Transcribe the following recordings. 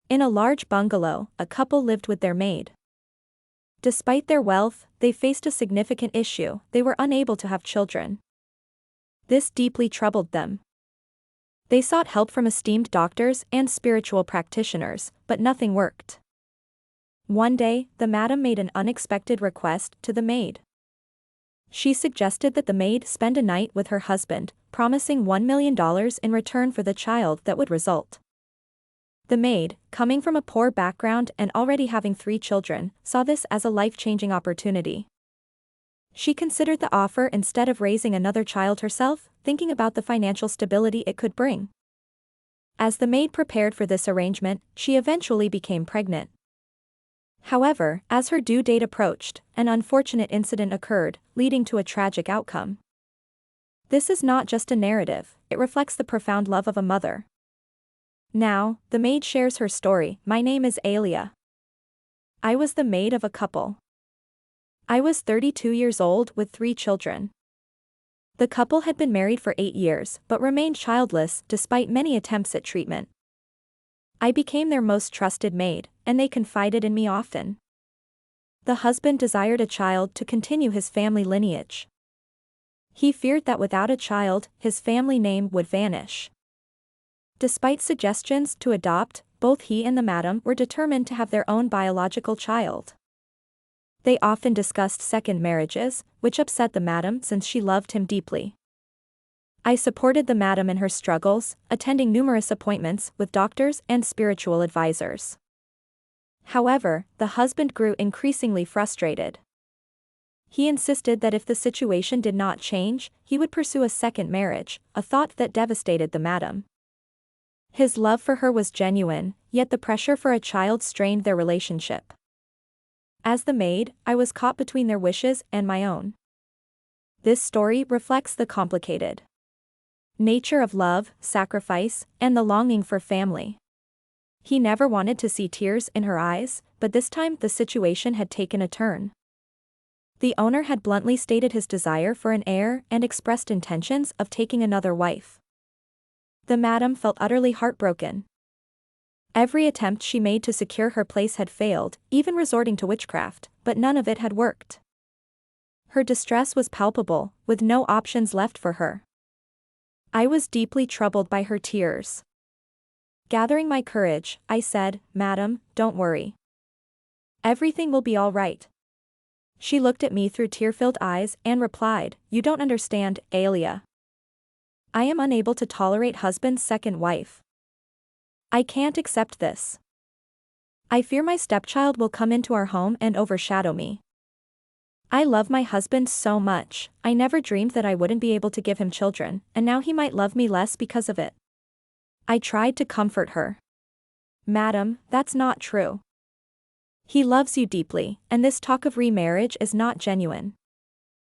In a large bungalow, a couple lived with their maid. Despite their wealth, they faced a significant issue: they were unable to have children. This deeply troubled them. They sought help from esteemed doctors and spiritual practitioners, but nothing worked. One day, the madam made an unexpected request to the maid. She suggested that the maid spend a night with her husband, promising $1 million in return for the child that would result. The maid, coming from a poor background and already having 3 children, saw this as a life-changing opportunity. She considered the offer instead of raising another child herself, thinking about the financial stability it could bring. As the maid prepared for this arrangement, she eventually became pregnant. However, as her due date approached, an unfortunate incident occurred, leading to a tragic outcome. This is not just a narrative, it reflects the profound love of a mother. Now, the maid shares her story. My name is Alia. I was the maid of a couple. I was 32 years old with 3 children. The couple had been married for 8 years but remained childless despite many attempts at treatment. I became their most trusted maid, and they confided in me often. The husband desired a child to continue his family lineage. He feared that without a child, his family name would vanish. Despite suggestions to adopt, both he and the madam were determined to have their own biological child. They often discussed second marriages, which upset the madam since she loved him deeply. I supported the madam in her struggles, attending numerous appointments with doctors and spiritual advisors. However, the husband grew increasingly frustrated. He insisted that if the situation did not change, he would pursue a second marriage, a thought that devastated the madam. His love for her was genuine, yet the pressure for a child strained their relationship. As the maid, I was caught between their wishes and my own. This story reflects the complicated nature of love, sacrifice, and the longing for family. He never wanted to see tears in her eyes, but this time the situation had taken a turn. The owner had bluntly stated his desire for an heir and expressed intentions of taking another wife. The madam felt utterly heartbroken. Every attempt she made to secure her place had failed, even resorting to witchcraft, but none of it had worked. Her distress was palpable, with no options left for her. I was deeply troubled by her tears. Gathering my courage, I said, "Madam, don't worry. Everything will be all right." She looked at me through tear-filled eyes and replied, "You don't understand, Alia. I am unable to tolerate husband's second wife. I can't accept this. I fear my stepchild will come into our home and overshadow me. I love my husband so much, I never dreamed that I wouldn't be able to give him children, and now he might love me less because of it." I tried to comfort her. "Madam, that's not true. He loves you deeply, and this talk of remarriage is not genuine."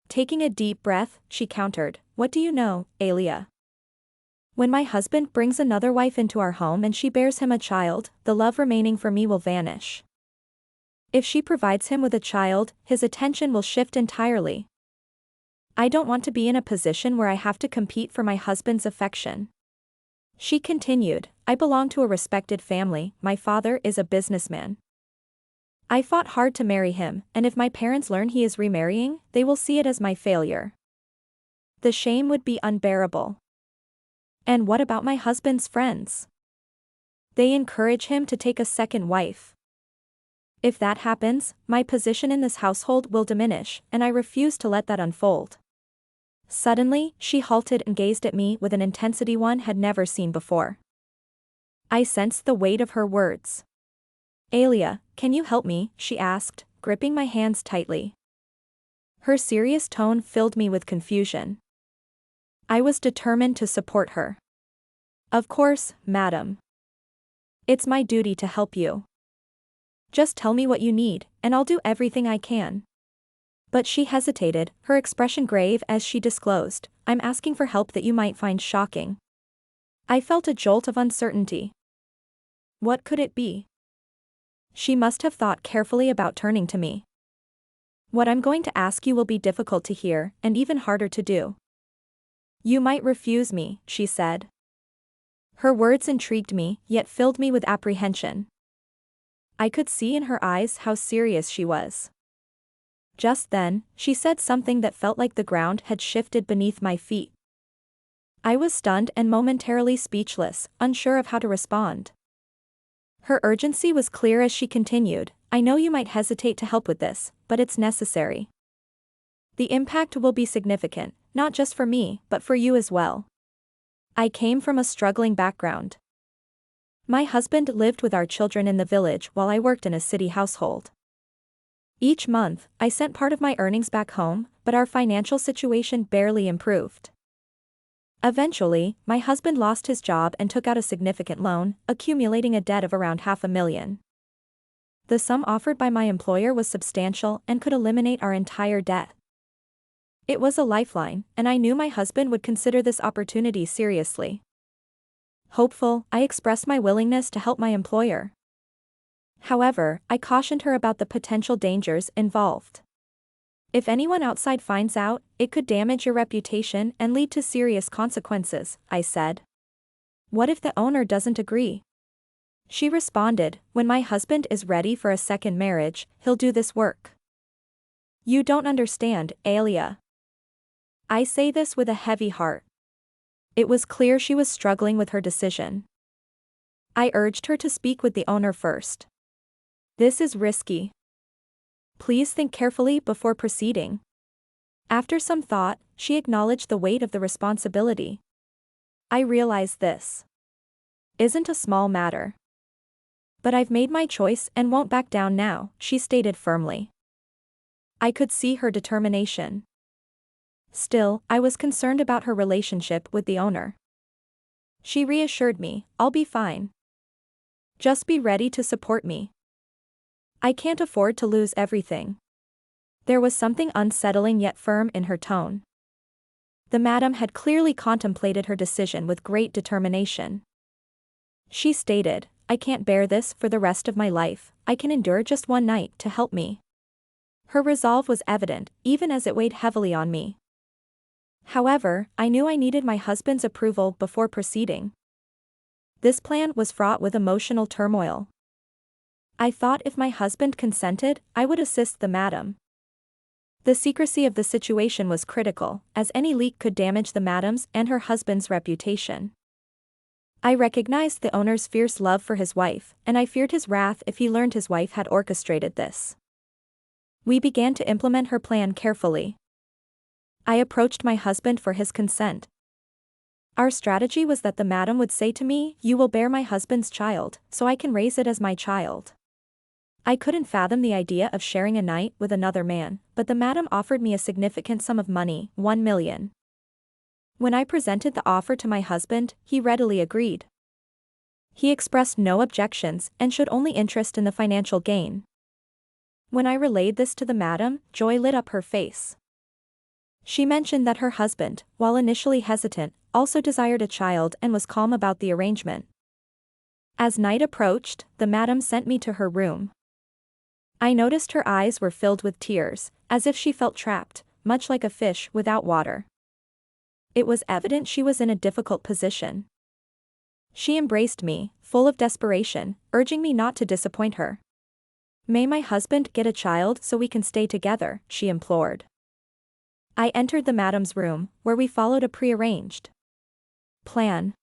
Taking a deep breath, she countered, "What do you know, Alia? When my husband brings another wife into our home and she bears him a child, the love remaining for me will vanish. If she provides him with a child, his attention will shift entirely. I don't want to be in a position where I have to compete for my husband's affection." She continued, "I belong to a respected family, my father is a businessman. I fought hard to marry him, and if my parents learn he is remarrying, they will see it as my failure. The shame would be unbearable. And what about my husband's friends? They encourage him to take a second wife. If that happens, my position in this household will diminish, and I refuse to let that unfold." Suddenly, she halted and gazed at me with an intensity one had never seen before. I sensed the weight of her words. "Alia, can you help me?" she asked, gripping my hands tightly. Her serious tone filled me with confusion. I was determined to support her. "Of course, madam. It's my duty to help you. Just tell me what you need, and I'll do everything I can." But she hesitated, her expression grave as she disclosed, "I'm asking for help that you might find shocking." I felt a jolt of uncertainty. What could it be? She must have thought carefully about turning to me. "What I'm going to ask you will be difficult to hear, and even harder to do. You might refuse me," she said. Her words intrigued me, yet filled me with apprehension. I could see in her eyes how serious she was. Just then, she said something that felt like the ground had shifted beneath my feet. I was stunned and momentarily speechless, unsure of how to respond. Her urgency was clear as she continued, "I know you might hesitate to help with this, but it's necessary. The impact will be significant, not just for me, but for you as well." I came from a struggling background. My husband lived with our children in the village while I worked in a city household. Each month, I sent part of my earnings back home, but our financial situation barely improved. Eventually, my husband lost his job and took out a significant loan, accumulating a debt of around $500,000. The sum offered by my employer was substantial and could eliminate our entire debt. It was a lifeline, and I knew my husband would consider this opportunity seriously. Hopeful, I expressed my willingness to help my employer. However, I cautioned her about the potential dangers involved. "If anyone outside finds out, it could damage your reputation and lead to serious consequences," I said. "What if the owner doesn't agree?" She responded, "When my husband is ready for a second marriage, he'll do this work." "You don't understand, Alia. I say this with a heavy heart." It was clear she was struggling with her decision. I urged her to speak with the owner first. "This is risky. Please think carefully before proceeding." After some thought, she acknowledged the weight of the responsibility. "I realize this isn't a small matter. But I've made my choice and won't back down now," she stated firmly. I could see her determination. Still, I was concerned about her relationship with the owner. She reassured me, "I'll be fine. Just be ready to support me. I can't afford to lose everything." There was something unsettling yet firm in her tone. The madam had clearly contemplated her decision with great determination. She stated, "I can't bear this for the rest of my life, I can endure just one night to help me." Her resolve was evident, even as it weighed heavily on me. However, I knew I needed my husband's approval before proceeding. This plan was fraught with emotional turmoil. I thought if my husband consented, I would assist the madam. The secrecy of the situation was critical, as any leak could damage the madam's and her husband's reputation. I recognized the owner's fierce love for his wife, and I feared his wrath if he learned his wife had orchestrated this. We began to implement her plan carefully. I approached my husband for his consent. Our strategy was that the madam would say to me, "You will bear my husband's child, so I can raise it as my child." I couldn't fathom the idea of sharing a night with another man, but the madam offered me a significant sum of money, $1 million. When I presented the offer to my husband, he readily agreed. He expressed no objections and showed only interest in the financial gain. When I relayed this to the madam, joy lit up her face. She mentioned that her husband, while initially hesitant, also desired a child and was calm about the arrangement. As night approached, the madam sent me to her room. I noticed her eyes were filled with tears, as if she felt trapped, much like a fish without water. It was evident she was in a difficult position. She embraced me, full of desperation, urging me not to disappoint her. "May my husband get a child so we can stay together," she implored. I entered the madam's room, where we followed a prearranged plan.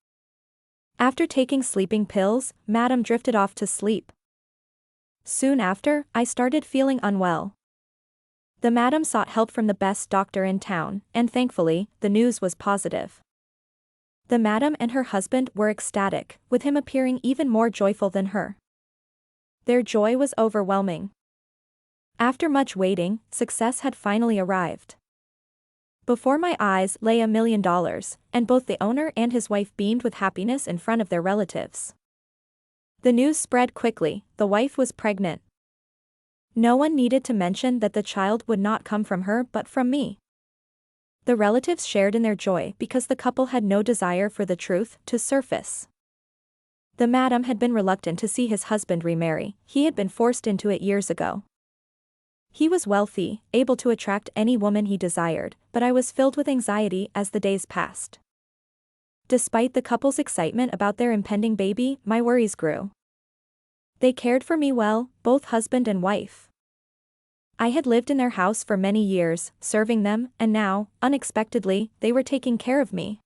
After taking sleeping pills, madam drifted off to sleep. Soon after, I started feeling unwell. The madam sought help from the best doctor in town, and thankfully, the news was positive. The madam and her husband were ecstatic, with him appearing even more joyful than her. Their joy was overwhelming. After much waiting, success had finally arrived. Before my eyes lay $1 million, and both the owner and his wife beamed with happiness in front of their relatives. The news spread quickly, the wife was pregnant. No one needed to mention that the child would not come from her but from me. The relatives shared in their joy because the couple had no desire for the truth to surface. The madam had been reluctant to see his husband remarry, he had been forced into it years ago. He was wealthy, able to attract any woman he desired, but I was filled with anxiety as the days passed. Despite the couple's excitement about their impending baby, my worries grew. They cared for me well, both husband and wife. I had lived in their house for many years, serving them, and now, unexpectedly, they were taking care of me.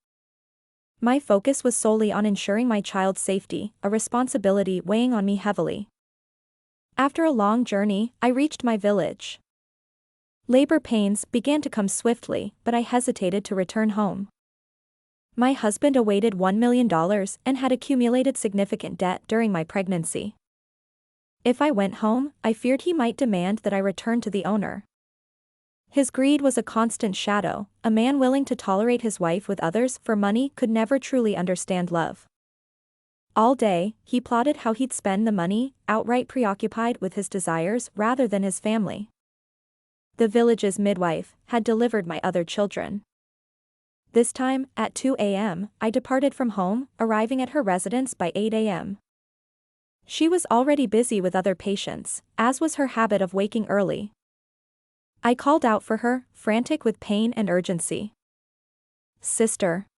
My focus was solely on ensuring my child's safety, a responsibility weighing on me heavily. After a long journey, I reached my village. Labor pains began to come swiftly, but I hesitated to return home. My husband awaited $1 million and had accumulated significant debt during my pregnancy. If I went home, I feared he might demand that I return to the owner. His greed was a constant shadow. A man willing to tolerate his wife with others for money could never truly understand love. All day, he plotted how he'd spend the money, outright preoccupied with his desires rather than his family. The village's midwife had delivered my other children. This time, at 2 a.m., I departed from home, arriving at her residence by 8 a.m. She was already busy with other patients, as was her habit of waking early. I called out for her, frantic with pain and urgency. "Sister,"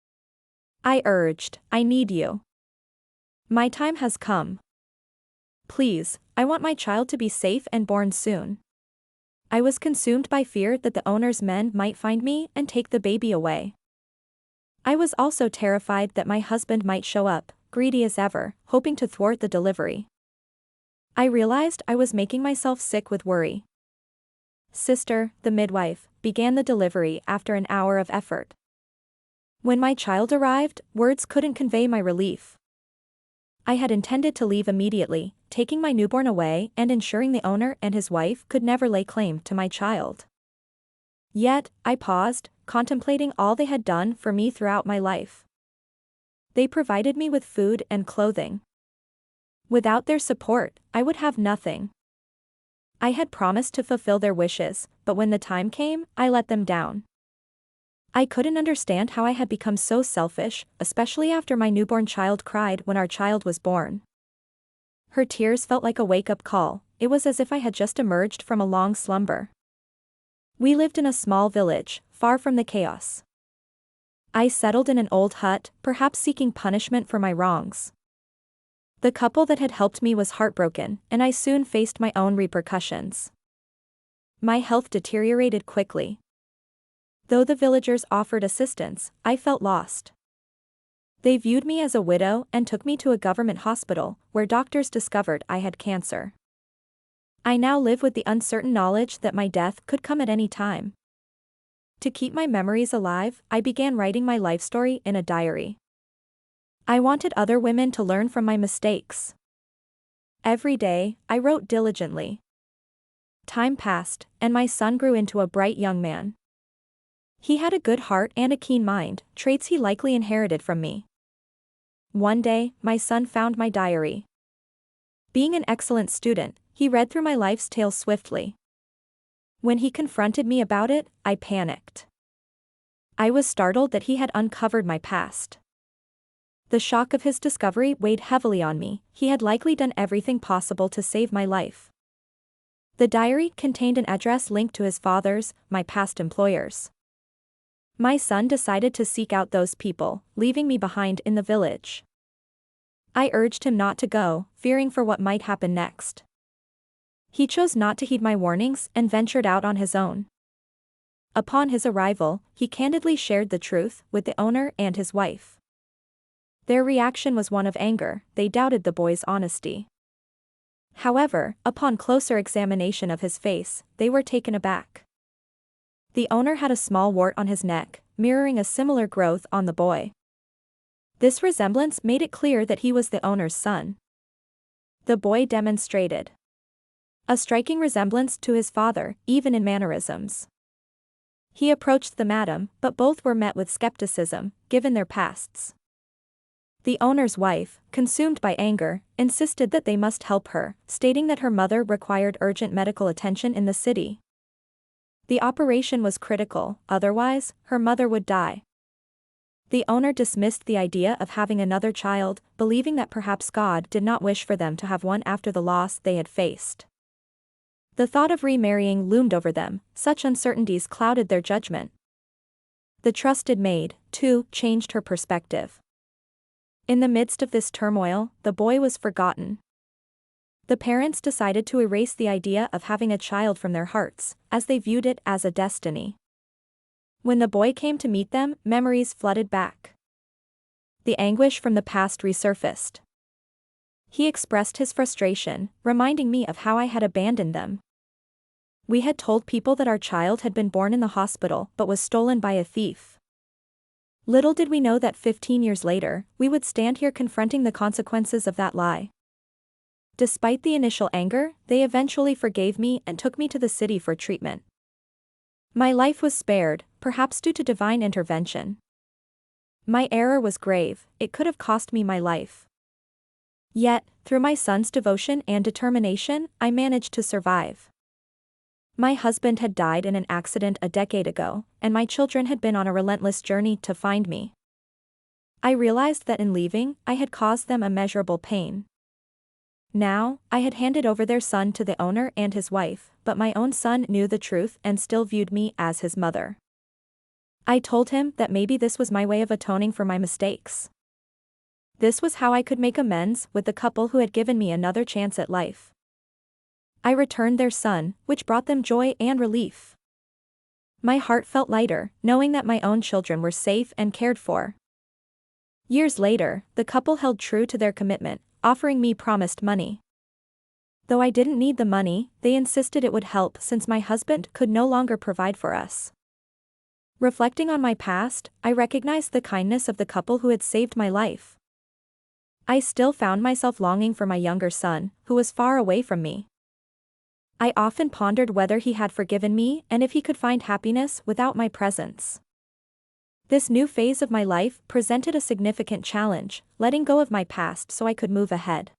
I urged, "I need you. My time has come. Please, I want my child to be safe and born soon." I was consumed by fear that the owner's men might find me and take the baby away. I was also terrified that my husband might show up, greedy as ever, hoping to thwart the delivery. I realized I was making myself sick with worry. Sister, the midwife, began the delivery after an hour of effort. When my child arrived, words couldn't convey my relief. I had intended to leave immediately, taking my newborn away and ensuring the owner and his wife could never lay claim to my child. Yet, I paused, contemplating all they had done for me throughout my life. They provided me with food and clothing. Without their support, I would have nothing. I had promised to fulfill their wishes, but when the time came, I let them down. I couldn't understand how I had become so selfish, especially after my newborn child cried when our child was born. Her tears felt like a wake-up call. It was as if I had just emerged from a long slumber. We lived in a small village, far from the chaos. I settled in an old hut, perhaps seeking punishment for my wrongs. The couple that had helped me was heartbroken, and I soon faced my own repercussions. My health deteriorated quickly. Though the villagers offered assistance, I felt lost. They viewed me as a widow and took me to a government hospital, where doctors discovered I had cancer. I now live with the uncertain knowledge that my death could come at any time. To keep my memories alive, I began writing my life story in a diary. I wanted other women to learn from my mistakes. Every day, I wrote diligently. Time passed, and my son grew into a bright young man. He had a good heart and a keen mind, traits he likely inherited from me. One day, my son found my diary. Being an excellent student, he read through my life's tale swiftly. When he confronted me about it, I panicked. I was startled that he had uncovered my past. The shock of his discovery weighed heavily on me. He had likely done everything possible to save my life. The diary contained an address linked to his father's, my past employers. My son decided to seek out those people, leaving me behind in the village. I urged him not to go, fearing for what might happen next. He chose not to heed my warnings and ventured out on his own. Upon his arrival, he candidly shared the truth with the owner and his wife. Their reaction was one of anger. They doubted the boy's honesty. However, upon closer examination of his face, they were taken aback. The owner had a small wart on his neck, mirroring a similar growth on the boy. This resemblance made it clear that he was the owner's son. The boy demonstrated a striking resemblance to his father, even in mannerisms. He approached the madam, but both were met with skepticism, given their pasts. The owner's wife, consumed by anger, insisted that they must help her, stating that her mother required urgent medical attention in the city. The operation was critical, otherwise, her mother would die. The owner dismissed the idea of having another child, believing that perhaps God did not wish for them to have one after the loss they had faced. The thought of remarrying loomed over them. Such uncertainties clouded their judgment. The trusted maid, too, changed her perspective. In the midst of this turmoil, the boy was forgotten. The parents decided to erase the idea of having a child from their hearts, as they viewed it as a destiny. When the boy came to meet them, memories flooded back. The anguish from the past resurfaced. He expressed his frustration, reminding me of how I had abandoned them. We had told people that our child had been born in the hospital but was stolen by a thief. Little did we know that 15 years later, we would stand here confronting the consequences of that lie. Despite the initial anger, they eventually forgave me and took me to the city for treatment. My life was spared, perhaps due to divine intervention. My error was grave, it could have cost me my life. Yet, through my son's devotion and determination, I managed to survive. My husband had died in an accident a decade ago, and my children had been on a relentless journey to find me. I realized that in leaving, I had caused them immeasurable pain. Now, I had handed over their son to the owner and his wife, but my own son knew the truth and still viewed me as his mother. I told him that maybe this was my way of atoning for my mistakes. This was how I could make amends with the couple who had given me another chance at life. I returned their son, which brought them joy and relief. My heart felt lighter, knowing that my own children were safe and cared for. Years later, the couple held true to their commitment, offering me promised money. Though I didn't need the money, they insisted it would help since my husband could no longer provide for us. Reflecting on my past, I recognized the kindness of the couple who had saved my life. I still found myself longing for my younger son, who was far away from me. I often pondered whether he had forgiven me and if he could find happiness without my presence. This new phase of my life presented a significant challenge, letting go of my past so I could move ahead.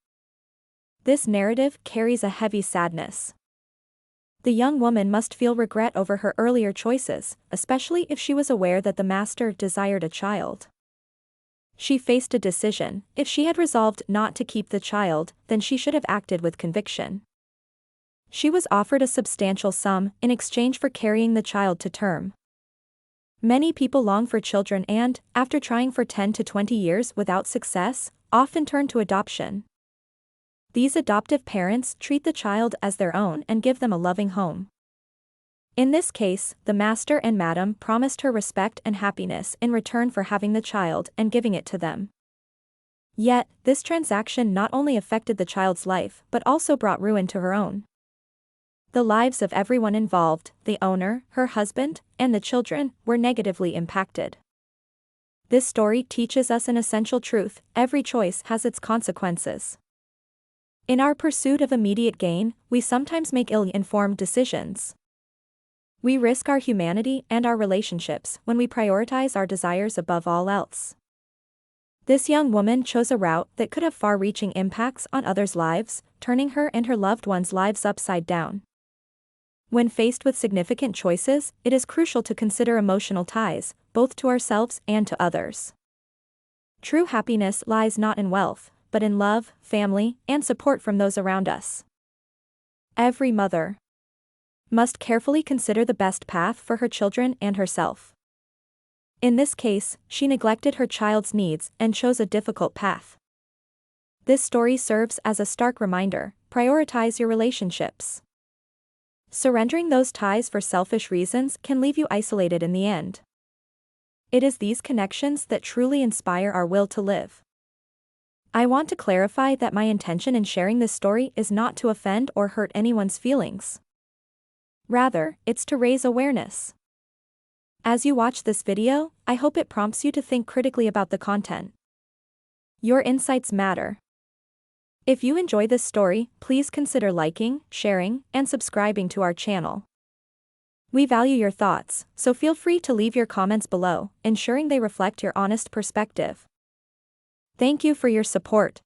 This narrative carries a heavy sadness. The young woman must feel regret over her earlier choices, especially if she was aware that the master desired a child. She faced a decision: if she had resolved not to keep the child, then she should have acted with conviction. She was offered a substantial sum in exchange for carrying the child to term. Many people long for children and, after trying for 10 to 20 years without success, often turn to adoption. These adoptive parents treat the child as their own and give them a loving home. In this case, the master and madam promised her respect and happiness in return for having the child and giving it to them. Yet, this transaction not only affected the child's life but also brought ruin to her own. The lives of everyone involved, the owner, her husband, and the children, were negatively impacted. This story teaches us an essential truth: every choice has its consequences. In our pursuit of immediate gain, we sometimes make ill-informed decisions. We risk our humanity and our relationships when we prioritize our desires above all else. This young woman chose a route that could have far-reaching impacts on others' lives, turning her and her loved ones' lives upside down. When faced with significant choices, it is crucial to consider emotional ties, both to ourselves and to others. True happiness lies not in wealth, but in love, family, and support from those around us. Every mother must carefully consider the best path for her children and herself. In this case, she neglected her child's needs and chose a difficult path. This story serves as a stark reminder: prioritize your relationships. Surrendering those ties for selfish reasons can leave you isolated in the end. It is these connections that truly inspire our will to live. I want to clarify that my intention in sharing this story is not to offend or hurt anyone's feelings. Rather, it's to raise awareness. As you watch this video, I hope it prompts you to think critically about the content. Your insights matter. If you enjoy this story, please consider liking, sharing, and subscribing to our channel. We value your thoughts, so feel free to leave your comments below, ensuring they reflect your honest perspective. Thank you for your support.